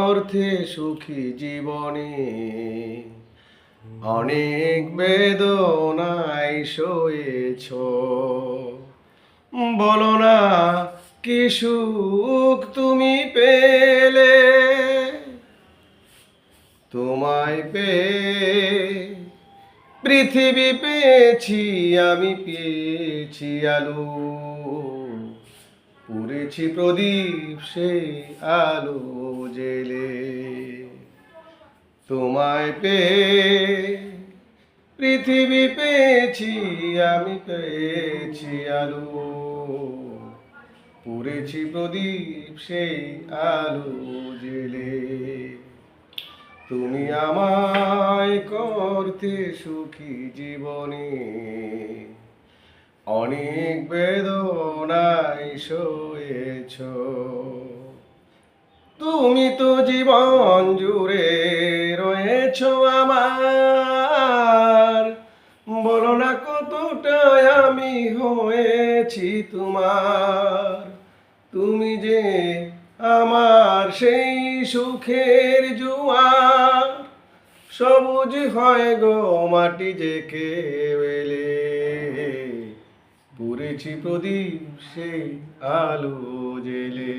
অর্থে সুখী জীবনে অনেক বেদনায় সয়েছ, বলো না কি সুখ তুমি পেলে। তোমায় পেয়ে পৃথিবী পেয়েছি, আমি পেয়েছি আলো, পুড়েছি প্রদীপ সেই আলো জেলে। তোমায় পেয়ে পৃথিবী পেয়েছি, আমি পেয়েছি আলো, পুড়েছি প্রদীপ সেই আলো জেলে। তুমি আমায় করতে সুখী জীবনে অনেক বেদনায় সয়েছ। তুমি তো জীবন জুড়ে রয়েছ আমার, বলো না কতটা আমি হয়েছি তোমার। তুমি যে আমার সেই সুখের জোয়ার, সবুজ হয় গো মাটি যে কেবেলে, পুড়েছি প্রদীপ সেই আলো জেলে।